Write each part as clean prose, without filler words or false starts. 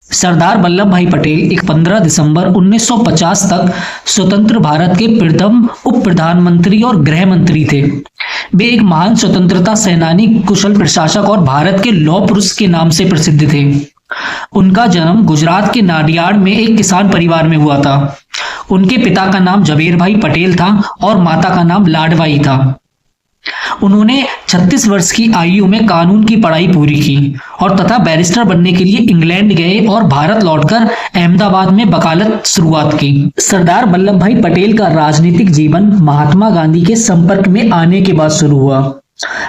सरदार वल्लभ भाई पटेल एक 15 दिसंबर 1950 तक स्वतंत्र भारत के प्रथम उप प्रधानमंत्री और गृह मंत्री थे। वे एक महान स्वतंत्रता सेनानी, कुशल प्रशासक और भारत के लौह पुरुष के नाम से प्रसिद्ध थे। उनका जन्म गुजरात के नाडियाड में एक किसान परिवार में हुआ था। उनके पिता का नाम जबेर भाई पटेल था और माता का नाम लाडबाई था। उन्होंने 36 वर्ष की आयु में कानून की पढ़ाई पूरी की और तथा बैरिस्टर बनने के लिए इंग्लैंड गए और भारत लौटकर अहमदाबाद में वकालत शुरुआत की। सरदार वल्लभ भाई पटेल का राजनीतिक जीवन महात्मा गांधी के संपर्क में आने के बाद शुरू हुआ।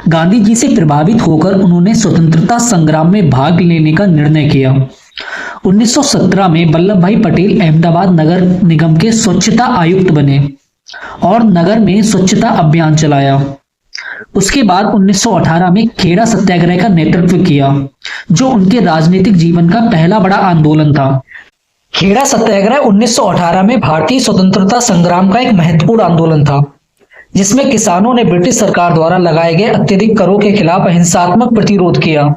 गांधी जी से प्रभावित होकर उन्होंने स्वतंत्रता संग्राम में भाग लेने का निर्णय किया। 1917 में वल्लभ भाई पटेल अहमदाबाद नगर निगम के स्वच्छता आयुक्त बने और नगर में स्वच्छता अभियान चलाया। उसके बाद 1918 में खेड़ा सत्याग्रह का नेतृत्व किया, जो उनके राजनीतिक जीवन का पहला बड़ा आंदोलन था। खेड़ा सत्याग्रह 1918 में भारतीय स्वतंत्रता संग्राम का एक महत्वपूर्ण आंदोलन था, जिसमें किसानों ने ब्रिटिश सरकार द्वारा लगाए गए अत्यधिक करों के खिलाफ अहिंसात्मक प्रतिरोध किया।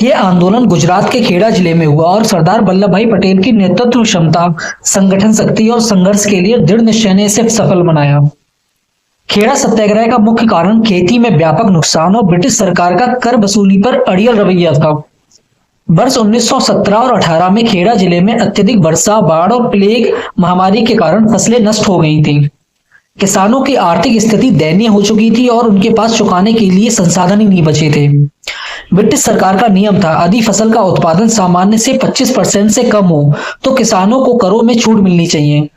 यह आंदोलन गुजरात के खेड़ा जिले में हुआ और सरदार वल्लभ भाई पटेल की नेतृत्व क्षमता, संगठन शक्ति और संघर्ष के लिए दृढ़ निश्चय ने इसे सफल बनाया। खेड़ा सत्याग्रह का मुख्य कारण खेती में व्यापक नुकसान और ब्रिटिश सरकार का कर वसूली पर अड़ियल रवैया था। वर्ष 1917 और 18 में खेड़ा जिले में अत्यधिक वर्षा, बाढ़ और प्लेग महामारी के कारण फसलें नष्ट हो गई थीं। किसानों की आर्थिक स्थिति दयनीय हो चुकी थी और उनके पास चुकाने के लिए संसाधन ही नहीं बचे थे। ब्रिटिश सरकार का नियम था, यदि फसल का उत्पादन सामान्य से 25% से कम हो तो किसानों को करों में छूट मिलनी चाहिए।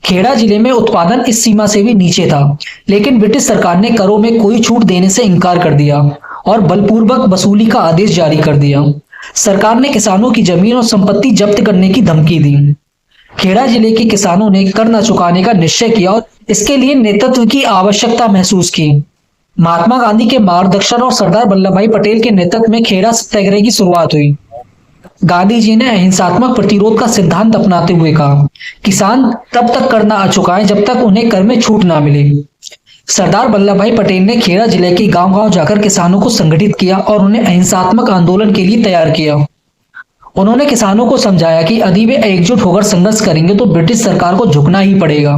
खेड़ा जिले में उत्पादन इस सीमा से भी नीचे था, लेकिन ब्रिटिश सरकार ने करों में कोई छूट देने से इनकार कर दिया और बलपूर्वक वसूली का आदेश जारी कर दिया। सरकार ने किसानों की जमीन और संपत्ति जब्त करने की धमकी दी। खेड़ा जिले के किसानों ने कर न चुकाने का निश्चय किया और इसके लिए नेतृत्व की आवश्यकता महसूस की। महात्मा गांधी के मार्गदर्शन और सरदार वल्लभ भाई पटेल के नेतृत्व में खेड़ा सत्याग्रह की शुरुआत हुई। गांधी जी ने अहिंसात्मक प्रतिरोध का सिद्धांत अपनाते हुए कहा, किसान तब तक कर न चुकाएं जब तक उन्हें कर में छूट ना मिले। सरदार वल्लभ भाई पटेल ने खेड़ा जिले के गांव-गांव जाकर किसानों को संगठित किया और उन्हें अहिंसात्मक आंदोलन के लिए तैयार किया। उन्होंने किसानों को समझाया कि यदि वे एकजुट होकर संघर्ष करेंगे तो ब्रिटिश सरकार को झुकना ही पड़ेगा।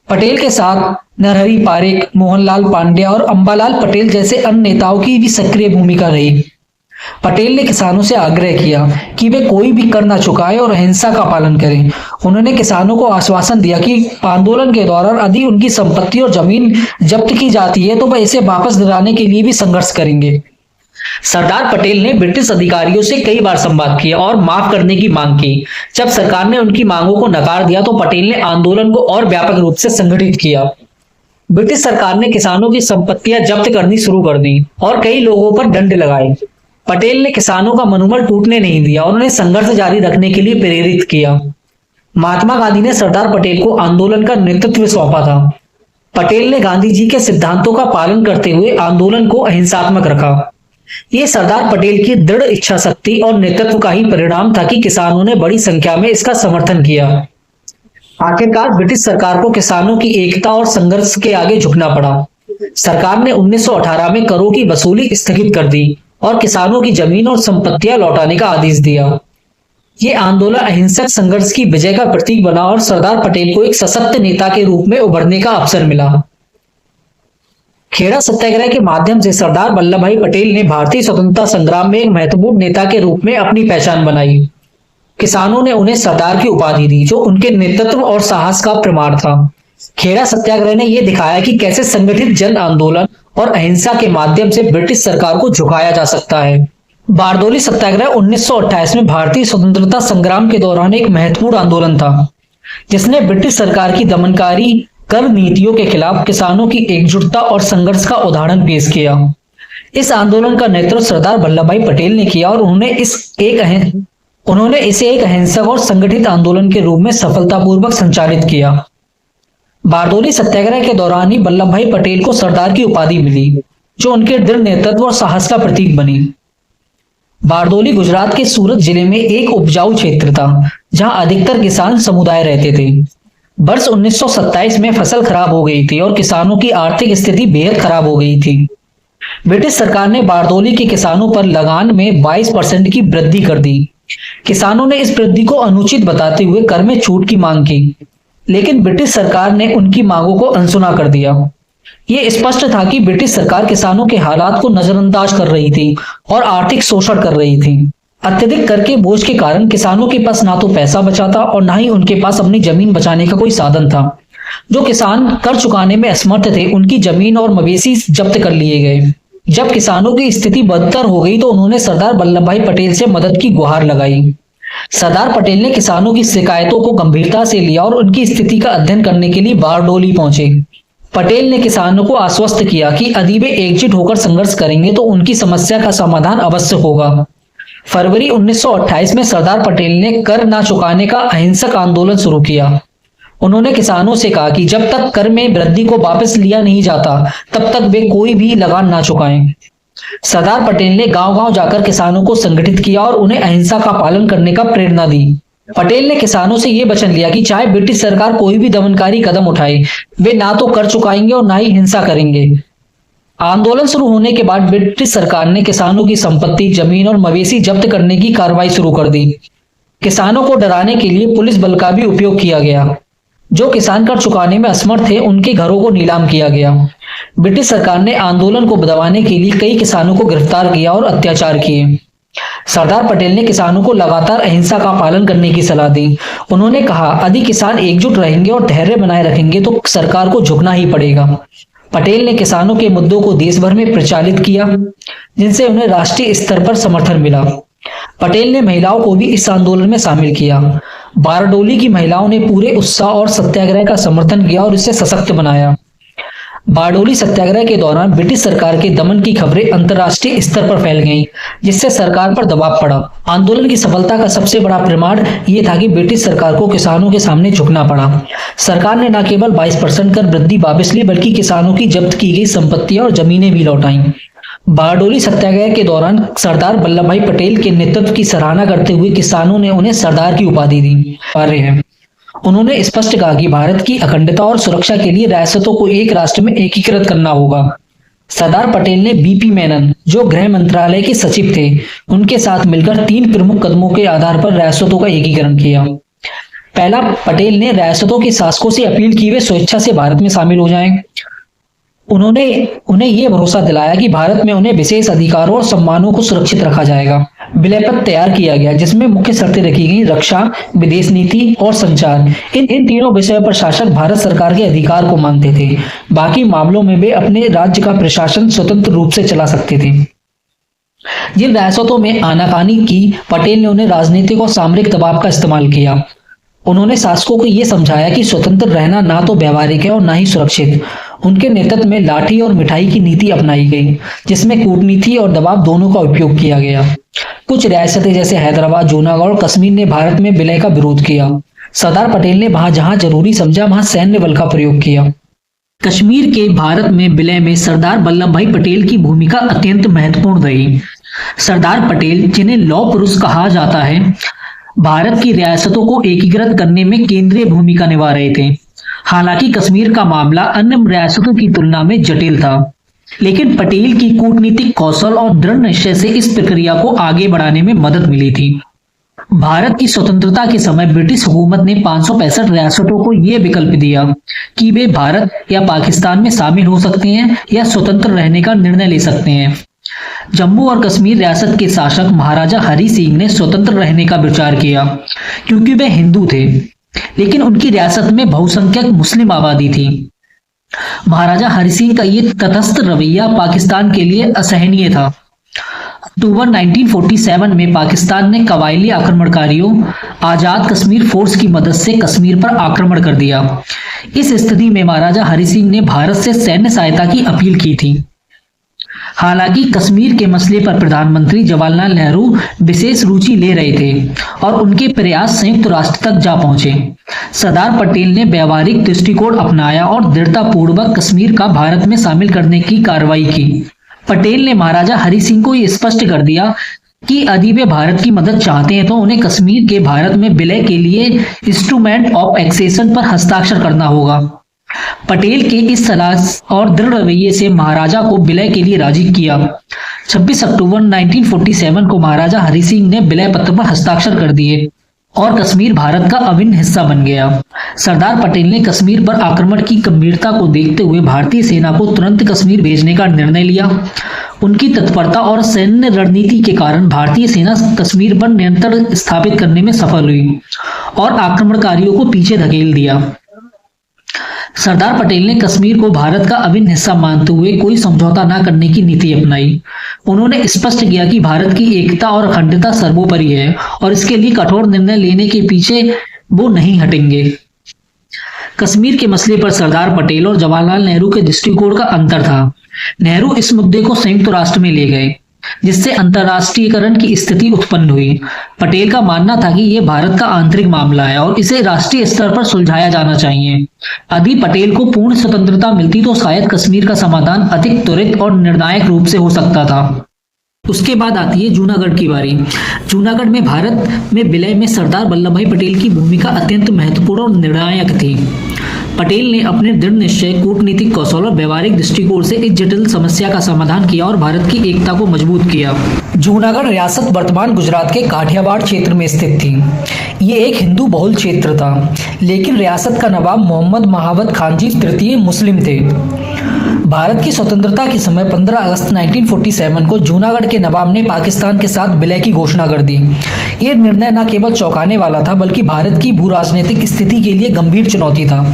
पटेल के साथ नरहरि पारेख, मोहनलाल पांड्या और अंबालाल पटेल जैसे अन्य नेताओं की भी सक्रिय भूमिका रही। पटेल ने किसानों से आग्रह किया कि वे कोई भी कर न चुकाएं और अहिंसा का पालन करें। उन्होंने किसानों को आश्वासन दिया कि आंदोलन के दौरान यदि उनकी संपत्ति और जमीन जब्त की जाती है तो वह इसे वापस दिलाने के लिए भी संघर्ष करेंगे। सरदार पटेल ने ब्रिटिश अधिकारियों से कई बार संवाद किया और माफ करने की मांग की। जब सरकार ने उनकी मांगों को नकार दिया तो पटेल ने आंदोलन को और व्यापक रूप से संगठित किया। ब्रिटिश सरकार ने किसानों की संपत्तियां जब्त करनी शुरू कर दी और कई लोगों पर दंड लगाए। पटेल ने किसानों का मनोबल टूटने नहीं दिया और उन्हें संघर्ष जारी रखने के लिए प्रेरित किया। महात्मा गांधी ने सरदार पटेल को आंदोलन का नेतृत्व सौंपा था। पटेल ने गांधी जी के सिद्धांतों का पालन करते हुए आंदोलन को अहिंसात्मक रखा। ये सरदार पटेल की दृढ़ इच्छा शक्ति और नेतृत्व का ही परिणाम था कि किसानों ने बड़ी संख्या में इसका समर्थन किया। आखिरकार ब्रिटिश सरकार को किसानों की एकता और संघर्ष के आगे झुकना पड़ा। सरकार ने 1918 में करों की वसूली स्थगित कर दी और किसानों की जमीन और संपत्तियां लौटाने का आदेश दिया। यह आंदोलन अहिंसक संघर्ष की विजय का प्रतीक बना और सरदार पटेल को एक सशक्त नेता के रूप में उभरने का अवसर मिला। खेड़ा सत्याग्रह के माध्यम से सरदार वल्लभ भाई पटेल ने भारतीय स्वतंत्रता संग्राम में एक महत्वपूर्ण नेता के रूप में अपनी पहचान बनाई। किसानों ने उन्हें सरदार की उपाधि दी, जो उनके नेतृत्व और साहस का प्रमाण था। खेड़ा सत्याग्रह ने यह दिखाया कि कैसे संगठित जन आंदोलन और अहिंसा के माध्यम से ब्रिटिश सरकार को झुकाया जा सकता है। बारदोली सत्याग्रह 1928 में भारतीय स्वतंत्रता संग्राम के दौरान एक महत्वपूर्ण आंदोलन था, जिसने ब्रिटिश सरकार की दमनकारी कर नीतियों के खिलाफ किसानों की एकजुटता और संघर्ष का उदाहरण पेश किया। इस आंदोलन का नेतृत्व सरदार वल्लभ भाई पटेल ने किया और उन्होंने इसे एक अहिंसक और संगठित आंदोलन के रूप में सफलतापूर्वक संचालित किया। बारदोली सत्याग्रह के दौरान ही वल्लभ भाई पटेल को सरदार की उपाधि मिली, जो उनके दृढ़ नेतृत्व और साहस का प्रतीक बनी। बारदोली गुजरात के सूरत जिले में एक उपजाऊ क्षेत्र था, जहां अधिकतर किसान समुदाय रहते थे। वर्ष 1927 में फसल खराब हो गई थी और किसानों की आर्थिक स्थिति बेहद खराब हो गई थी। ब्रिटिश सरकार ने बारदोली के किसानों पर लगान में 22% की वृद्धि कर दी, किसानों ने इस वृद्धि को अनुचित बताते हुए कर में छूट की मांग की, लेकिन ब्रिटिश सरकार ने उनकी मांगों को अनसुना कर दिया। ये स्पष्ट था कि ब्रिटिश सरकार किसानों के हालात को नजरअंदाज कर रही थी और आर्थिक शोषण कर रही थी। अत्यधिक कर के बोझ के कारण किसानों के पास ना तो पैसा बचा था और ना ही उनके पास अपनी जमीन बचाने का कोई साधन था। जो किसान कर चुकाने में असमर्थ थे, उनकी जमीन और मवेशी जब्त कर लिए गए। जब किसानों की स्थिति बदतर हो गई तो उन्होंने सरदार वल्लभ भाई पटेल से मदद की गुहार लगाई। सरदार पटेल ने किसानों की शिकायतों को गंभीरता से लिया और उनकी स्थिति का अध्ययन करने के लिए बारडोली पहुंचे। पटेल ने किसानों को आश्वस्त किया कि यदि वे एकजुट होकर संघर्ष करेंगे तो उनकी समस्या का समाधान अवश्य होगा। फरवरी 1928 में सरदार पटेल ने कर ना चुकाने का अहिंसक आंदोलन शुरू किया। उन्होंने किसानों से कहा कि जब तक कर में वृद्धि को वापस लिया नहीं जाता, तब तक वे कोई भी लगान ना चुकाएं। सरदार पटेल ने गांव-गांव जाकर किसानों को संगठित किया और उन्हें अहिंसा का पालन करने का प्रेरणा दी। पटेल ने किसानों से यह वचन लिया कि चाहे ब्रिटिश सरकार कोई भी दमनकारी कदम उठाए, वे ना तो कर चुकाएंगे और ना ही हिंसा करेंगे। आंदोलन शुरू होने के बाद ब्रिटिश सरकार ने किसानों की संपत्ति, जमीन और मवेशी जब्त करने की कार्रवाई शुरू कर दी। किसानों को डराने के लिए पुलिस बल का भी उपयोग किया गया। जो किसान कर चुकाने में असमर्थ थे, उनके घरों को नीलाम किया गया। ब्रिटिश सरकार ने आंदोलन को दबाने के लिए कई किसानों को गिरफ्तार किया और अत्याचार किए। सरदार पटेल ने किसानों को लगातार अहिंसा का पालन करने की सलाह दी। उन्होंने कहा, यदि किसान एकजुट रहेंगे और धैर्य बनाए रखेंगे तो सरकार को झुकना ही पड़ेगा। पटेल ने किसानों के मुद्दों को देश भर में प्रचारित किया, जिनसे उन्हें राष्ट्रीय स्तर पर समर्थन मिला। पटेल ने महिलाओं को भी इस आंदोलन में शामिल किया। बारडोली की महिलाओं ने पूरे उत्साह और सत्याग्रह का समर्थन किया और इसे सशक्त बनाया। बारडोली सत्याग्रह के दौरान ब्रिटिश सरकार के दमन की खबरें अंतर्राष्ट्रीय स्तर पर फैल गईं, जिससे सरकार पर दबाव पड़ा। आंदोलन की सफलता का सबसे बड़ा प्रमाण यह था कि ब्रिटिश सरकार को किसानों के सामने झुकना पड़ा। सरकार ने न केवल 22% कर वृद्धि वापस ली, बल्कि किसानों की जब्त की गई संपत्तियां और जमीनें भी लौटाई। बारडोली सत्याग्रह के दौरान सरदार वल्लभ भाई पटेल के नेतृत्व की सराहना करते हुए किसानों ने उन्हें सरदार की उपाधि दी। उन्होंने स्पष्ट कहा कि भारत की अखंडता और सुरक्षा के लिए रियासतों को एक राष्ट्र में एकीकृत करना होगा। सरदार पटेल ने बीपी मेनन, जो गृह मंत्रालय के सचिव थे, उनके साथ मिलकर 3 प्रमुख कदमों के आधार पर रियासतों का एकीकरण किया। पहला, पटेल ने रियासतों के शासकों से अपील की वे स्वेच्छा से भारत में शामिल हो जाएं। उन्होंने उन्हें यह भरोसा दिलाया कि भारत में उन्हें विशेष अधिकारों और सम्मानों को सुरक्षित रखा जाएगा। विलय पत्र तैयार किया गया, जिसमें मुख्य शर्तें रखी गई: रक्षा, विदेश नीति और संचार। इन तीनों विषयों पर शासक भारत सरकार के अधिकार को मानते थे। बाकी मामलों में वे अपने राज्य का प्रशासन स्वतंत्र रूप से चला सकते थे। जिन रियासतों में आनाकानी की, पटेल ने उन्हें राजनीतिक और सामरिक दबाव का इस्तेमाल किया। उन्होंने शासकों को यह समझाया कि स्वतंत्र रहना ना तो व्यवहारिक है और ना ही सुरक्षित। उनके नेतृत्व में लाठी और मिठाई की नीति अपनाई गई, जिसमें कूटनीति और दबाव दोनों का उपयोग किया गया। कुछ रियासतें जैसे हैदराबाद, जूनागढ़ और कश्मीर ने भारत में विलय का विरोध किया। सरदार पटेल ने वहां जहां जरूरी समझा वहां सैन्य बल का प्रयोग किया। कश्मीर के भारत में विलय में सरदार वल्लभ भाई पटेल की भूमिका अत्यंत महत्वपूर्ण रही। सरदार पटेल, जिन्हें लौह पुरुष कहा जाता है, भारत की रियासतों को एकीकृत करने में केंद्रीय भूमिका निभा रहे थे। हालांकि कश्मीर का मामला अन्य रियासतों की तुलना में जटिल था, लेकिन पटेल की कूटनीतिक कौशल और दृढ़ निश्चय से इस प्रक्रिया को आगे बढ़ाने में मदद मिली थी। भारत की स्वतंत्रता के समय ब्रिटिश हुकूमत ने 565 रियासतों को यह विकल्प दिया कि वे भारत या पाकिस्तान में शामिल हो सकते हैं या स्वतंत्र रहने का निर्णय ले सकते हैं। जम्मू और कश्मीर रियासत के शासक महाराजा हरि सिंह ने स्वतंत्र रहने का विचार किया, क्योंकि वे हिंदू थे, लेकिन उनकी रियासत में बहुसंख्यक मुस्लिम आबादी थी। महाराजा हरि सिंह का यह तटस्थ रवैया पाकिस्तान के लिए असहनीय था। अक्टूबर 1947 में पाकिस्तान ने कबायली आक्रमणकारियों आजाद कश्मीर फोर्स की मदद से कश्मीर पर आक्रमण कर दिया। इस स्थिति में महाराजा हरि सिंह ने भारत से सैन्य सहायता की अपील की थी। हालांकि कश्मीर के मसले पर प्रधानमंत्री जवाहरलाल नेहरू विशेष रुचि ले रहे थे और उनके प्रयास संयुक्त राष्ट्र तक जा पहुंचे। सरदार पटेल ने व्यवहारिक दृष्टिकोण अपनाया और दृढ़तापूर्वक कश्मीर का भारत में शामिल करने की कार्रवाई की। पटेल ने महाराजा हरि सिंह को यह स्पष्ट कर दिया कि यदि वे भारत की मदद चाहते हैं तो उन्हें कश्मीर के भारत में विलय के लिए इंस्ट्रूमेंट ऑफ एक्सेशन पर हस्ताक्षर करना होगा। पटेल के इस सलाह और दृढ़ रवैये से महाराजा को विलय के लिए राजी किया। 26 अक्टूबर 1947 को महाराजा हरि सिंह ने विलय पत्र पर हस्ताक्षर कर दिए और कश्मीर भारत का अभिन्न हिस्सा बन गया। सरदार पटेल ने कश्मीर पर आक्रमण की गंभीरता को देखते हुए भारतीय सेना को तुरंत कश्मीर भेजने का निर्णय लिया। उनकी तत्परता और सैन्य रणनीति के कारण भारतीय सेना कश्मीर पर नियंत्रण स्थापित करने में सफल हुई और आक्रमणकारियों को पीछे धकेल दिया। सरदार पटेल ने कश्मीर को भारत का अभिन्न हिस्सा मानते हुए कोई समझौता न करने की नीति अपनाई। उन्होंने स्पष्ट किया कि भारत की एकता और अखंडता सर्वोपरि है और इसके लिए कठोर निर्णय लेने के पीछे वो नहीं हटेंगे। कश्मीर के मसले पर सरदार पटेल और जवाहरलाल नेहरू के दृष्टिकोण का अंतर था। नेहरू इस मुद्दे को संयुक्त राष्ट्र में ले गए, जिससे अंतर्राष्ट्रीयकरण की स्थिति उत्पन्न हुई। पटेल का मानना था कि यह भारत का आंतरिक मामला है और इसे राष्ट्रीय स्तर पर सुलझाया जाना चाहिए। यदि पटेल को पूर्ण स्वतंत्रता मिलती तो शायद कश्मीर का समाधान अधिक त्वरित और निर्णायक रूप से हो सकता था। उसके बाद आती है जूनागढ़ की बारी। जूनागढ़ में भारत में विलय में सरदार वल्लभ भाई पटेल की भूमिका अत्यंत महत्वपूर्ण और निर्णायक थी। पटेल ने अपने दृढ़ निश्चय, कूटनीतिक कौशल और व्यवहारिक दृष्टिकोण से इस जटिल समस्या का समाधान किया और भारत की एकता को मजबूत किया। जूनागढ़ रियासत वर्तमान गुजरात के काठियावाड़ क्षेत्र में स्थित थी। ये एक हिंदू बहुल क्षेत्र था, लेकिन रियासत का नवाब मोहम्मद महावत खान जी तृतीय मुस्लिम थे। भारत की स्वतंत्रता के समय 15 अगस्त 1947 को जूनागढ़ के नवाब ने पाकिस्तान के साथ विलय की घोषणा कर दी। ये निर्णय न केवल चौंकाने वाला था, बल्कि भारत की भू राजनीतिक स्थिति के लिए गंभीर चुनौती था।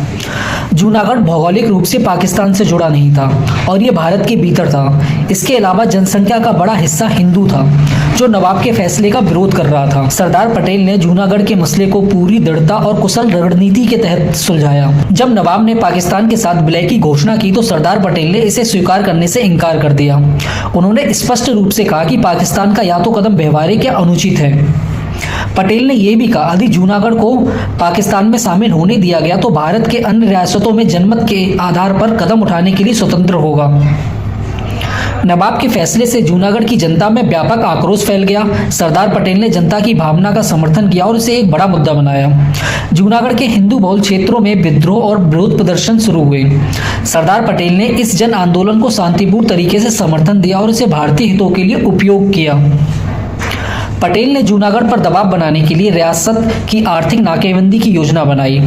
जूनागढ़ भौगोलिक रूप से पाकिस्तान से जुड़ा नहीं था और ये भारत के भीतर था। इसके अलावा जनसंख्या का बड़ा हिस्सा हिंदू था, जो नवाब के फैसले का विरोध कर रहा था। सरदार पटेल ने जूनागढ़ के मसले को पूरी दृढ़ता और कुशल रणनीति के तहत सुलझाया। जब नवाब ने पाकिस्तान के साथ विलय की घोषणा की तो सरदार पटेल ने इसे स्वीकार करने से इनकार कर दिया। उन्होंने स्पष्ट रूप से कहा कि पाकिस्तान का या तो कदम व्यवहारिक या अनुचित है। पटेल ने यह भी कहा यदि जूनागढ़ को पाकिस्तान में शामिल होने दिया गया तो भारत के अन्य रियासतों में जनमत के आधार पर कदम उठाने के लिए स्वतंत्र होगा। नवाब के फैसले से जूनागढ़ की जनता में व्यापक आक्रोश फैल गया। सरदार पटेल ने जनता की भावना का समर्थन किया और इसे एक बड़ा मुद्दा बनाया। जूनागढ़ के हिंदू बहुल क्षेत्रों में विद्रोह और विरोध प्रदर्शन शुरू हुए। सरदार पटेल ने इस जन आंदोलन को शांतिपूर्ण तरीके से समर्थन दिया और इसे भारतीय हितों के लिए उपयोग किया। पटेल ने जूनागढ़ पर दबाव बनाने के लिए रियासत की आर्थिक नाकेबंदी की योजना बनाई।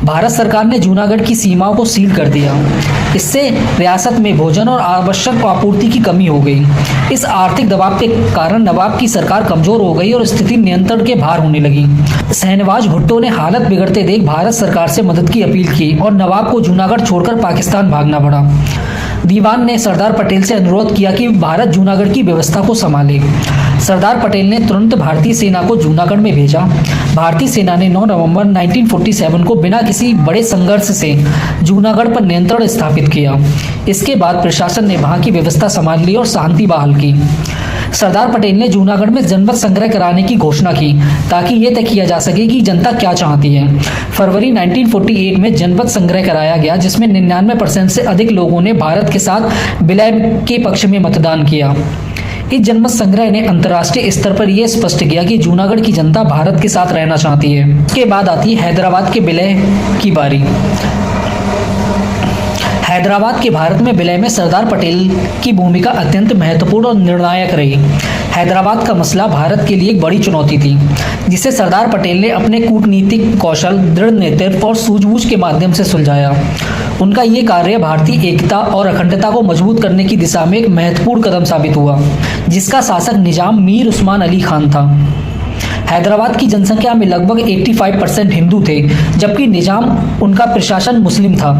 भारत सरकार ने जूनागढ़ की सीमाओं को सील कर दिया। इससे रियासत में भोजन और आवश्यक आपूर्ति की कमी हो गई। इस आर्थिक दबाव के कारण नवाब की सरकार कमजोर हो गई और स्थिति नियंत्रण के बाहर होने लगी। शहनवाज भुट्टो ने हालत बिगड़ते देख भारत सरकार से मदद की अपील की और नवाब को जूनागढ़ छोड़कर पाकिस्तान भागना पड़ा। दीवान ने सरदार पटेल से अनुरोध किया कि भारत जूनागढ़ की व्यवस्था को संभाले। सरदार पटेल ने तुरंत भारतीय सेना को जूनागढ़ में भेजा। भारतीय सेना ने 9 नवंबर 1947 को बिना किसी बड़े संघर्ष से जूनागढ़ पर नियंत्रण स्थापित किया। इसके बाद प्रशासन ने वहां की व्यवस्था संभाल ली और शांति बहाल की। सरदार पटेल ने जूनागढ़ में जनमत संग्रह कराने की घोषणा की ताकि यह तय किया जा सके कि जनता क्या चाहती है। फरवरी 1948 में जनमत संग्रह कराया गया, जिसमें 99% से अधिक लोगों ने भारत के साथ विलय के पक्ष में मतदान किया। इस जनमत संग्रह ने अंतर्राष्ट्रीय स्तर पर यह स्पष्ट किया कि जूनागढ़ की जनता भारत के साथ रहना चाहती है। इसके बाद आती है हैदराबाद के विलय की बारी। हैदराबाद के भारत में विलय में सरदार पटेल की भूमिका अत्यंत महत्वपूर्ण और निर्णायक रही। हैदराबाद का मसला भारत के लिए एक बड़ी चुनौती थी, जिसे सरदार पटेल ने अपने कूटनीतिक कौशल, दृढ़ नेतृत्व और सूझबूझ के माध्यम से सुलझाया। उनका ये कार्य भारतीय एकता और अखंडता को मजबूत करने की दिशा में एक महत्वपूर्ण कदम साबित हुआ, जिसका शासक निजाम मीर उस्मान अली खान था। हैदराबाद की जनसंख्या में लगभग 85% हिंदू थे, जबकि निजाम उनका प्रशासन मुस्लिम था।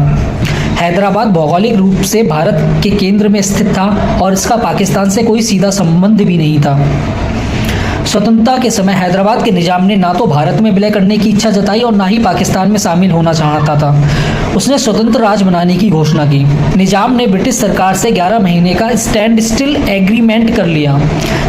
हैदराबाद भौगोलिक रूप से भारत के केंद्र में स्थित था और इसका पाकिस्तान से कोई सीधा संबंध भी नहीं था। स्वतंत्रता के समय हैदराबाद के निजाम ने ना तो भारत में विलय करने की इच्छा जताई और ना ही पाकिस्तान में शामिल होना चाहता था। उसने स्वतंत्र राज्य बनाने की घोषणा की। निजाम ने ब्रिटिश सरकार से 11 महीने का स्टैंड स्टिल एग्रीमेंट कर लिया,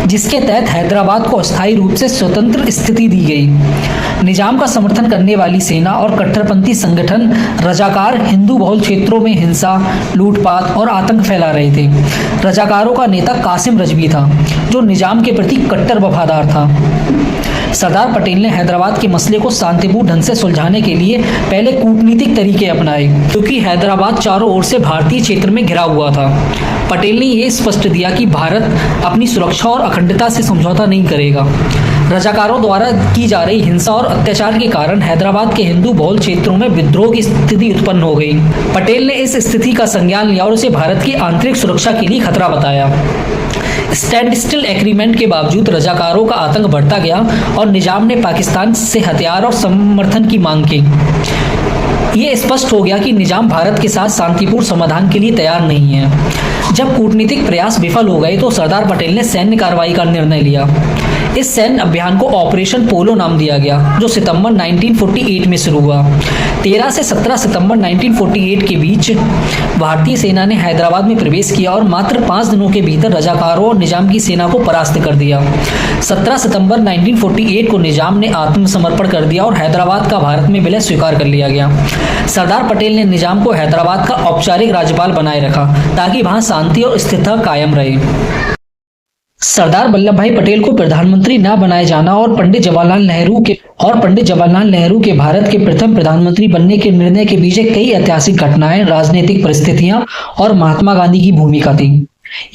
जिसके तहत हैदराबाद को अस्थायी रूप से स्वतंत्र स्थिति दी गई। निजाम का समर्थन करने वाली सेना और कट्टरपंथी संगठन रजाकार हिंदू बहुल क्षेत्रों में हिंसा, लूटपाट और आतंक फैला रहे थे। रजाकारों का नेता कासिम रजवी था, जो निजाम के प्रति कट्टर वफादार था। सरदार पटेल ने हैदराबाद के मसले को शांतिपूर्ण ढंग से सुलझाने के लिए पहले कूटनीतिक तरीके अपनाए, क्योंकि हैदराबाद चारों ओर से भारतीय क्षेत्र में घिरा हुआ था। पटेल ने यह स्पष्ट दिया कि भारत अपनी सुरक्षा और अखंडता से समझौता नहीं करेगा। रजाकारों द्वारा की जा रही हिंसा और अत्याचार के कारण हैदराबाद के हिंदू बहुल क्षेत्रों में विद्रोह की स्थिति उत्पन्न हो गई। पटेल ने इस स्थिति का संज्ञान लिया और उसे भारत की आंतरिक सुरक्षा के लिए खतरा बताया। स्टैंड स्टिल एग्रीमेंट के बावजूद रजाकारों का आतंक बढ़ता गया और निजाम ने पाकिस्तान से हथियार और समर्थन की मांग की। ये स्पष्ट हो गया कि निजाम भारत के साथ शांतिपूर्ण समाधान के लिए तैयार नहीं है। जब कूटनीतिक प्रयास विफल हो गए तो सरदार पटेल ने सैन्य कार्रवाई का निर्णय लिया। इस सैन्य अभियान को ऑपरेशन पोलो नाम दिया गया, जो सितंबर 1948 में शुरू हुआ। 13 से 17 सितंबर 1948 के बीच भारतीय सेना ने हैदराबाद में प्रवेश किया और मात्र 5 दिनों के भीतर रजाकारों और निजाम की सेना को परास्त कर दिया। 17 सितंबर 1948 को निजाम ने आत्मसमर्पण कर दिया और हैदराबाद का भारत में विलय स्वीकार कर लिया गया। सरदार पटेल ने निजाम को हैदराबाद का औपचारिक राज्यपाल बनाए रखा, ताकि वहां शांति और स्थिरता कायम रहे। सरदार वल्लभ भाई पटेल को प्रधानमंत्री न बनाए जाना और पंडित जवाहरलाल नेहरू के भारत के प्रथम प्रधानमंत्री बनने के निर्णय के पीछे कई ऐतिहासिक घटनाएं, राजनीतिक परिस्थितियां और महात्मा गांधी की भूमिका थी।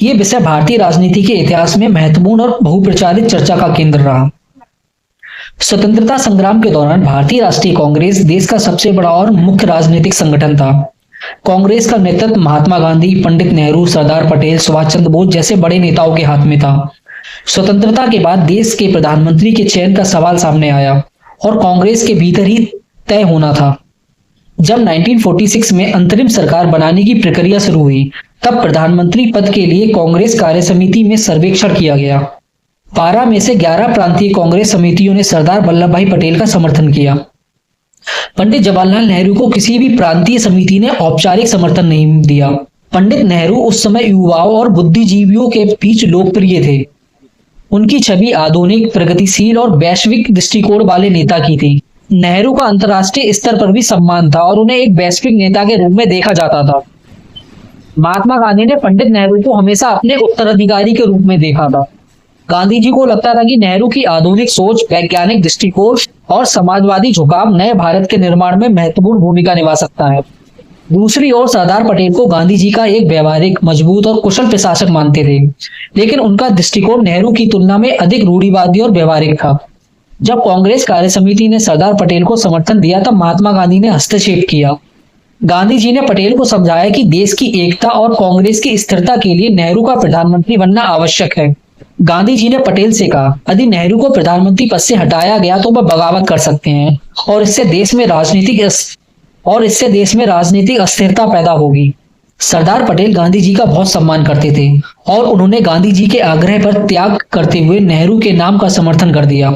ये विषय भारतीय राजनीति के इतिहास में महत्वपूर्ण और बहुप्रचारित चर्चा का केंद्र रहा। स्वतंत्रता संग्राम के दौरान भारतीय राष्ट्रीय कांग्रेस देश का सबसे बड़ा और मुख्य राजनीतिक संगठन था। कांग्रेस का नेतृत्व महात्मा गांधी, पंडित नेहरू, सरदार पटेल, सुभाष चंद्र बोस जैसे बड़े नेताओं के हाथ में था। स्वतंत्रता के बाद देश के प्रधानमंत्री के चयन का सवाल सामने आया और कांग्रेस के भीतर ही तय होना था। जब 1946 में अंतरिम सरकार बनाने की प्रक्रिया शुरू हुई, तब प्रधानमंत्री पद के लिए कांग्रेस कार्य समिति में सर्वेक्षण किया गया। 12 में से 11 प्रांतीय कांग्रेस समितियों ने सरदार वल्लभ भाई पटेल का समर्थन किया। पंडित जवाहरलाल नेहरू को किसी भी प्रांतीय समिति ने औपचारिक समर्थन नहीं दिया। पंडित नेहरू उस समय युवाओं और बुद्धिजीवियों के बीच लोकप्रिय थे। उनकी छवि आधुनिक, प्रगतिशील और वैश्विक दृष्टिकोण वाले नेता की थी। नेहरू का अंतर्राष्ट्रीय स्तर पर भी सम्मान था और उन्हें एक वैश्विक नेता के रूप में देखा जाता था। महात्मा गांधी ने पंडित नेहरू को हमेशा अपने उत्तराधिकारी के रूप में देखा था। गांधी जी को लगता था कि नेहरू की आधुनिक सोच, वैज्ञानिक दृष्टिकोण और समाजवादी झुकाव नए भारत के निर्माण में महत्वपूर्ण भूमिका निभा सकता है। दूसरी ओर सरदार पटेल को गांधी जी का एक व्यवहारिक, मजबूत और कुशल प्रशासक मानते थे, लेकिन उनका दृष्टिकोण नेहरू की तुलना में अधिक रूढ़िवादी और व्यवहारिक था। जब कांग्रेस कार्य समिति ने सरदार पटेल को समर्थन दिया, तब महात्मा गांधी ने हस्तक्षेप किया। गांधी जी ने पटेल को समझाया कि देश की एकता और कांग्रेस की स्थिरता के लिए नेहरू का प्रधानमंत्री बनना आवश्यक है। गांधी जी ने पटेल से कहा, यदि नेहरू को प्रधानमंत्री पद से हटाया गया तो वह बगावत कर सकते हैं और इससे देश में राजनीतिक अस्थिरता पैदा होगी। सरदार पटेल गांधी जी का बहुत सम्मान करते थे और उन्होंने गांधी जी के आग्रह पर त्याग करते हुए नेहरू के नाम का समर्थन कर दिया।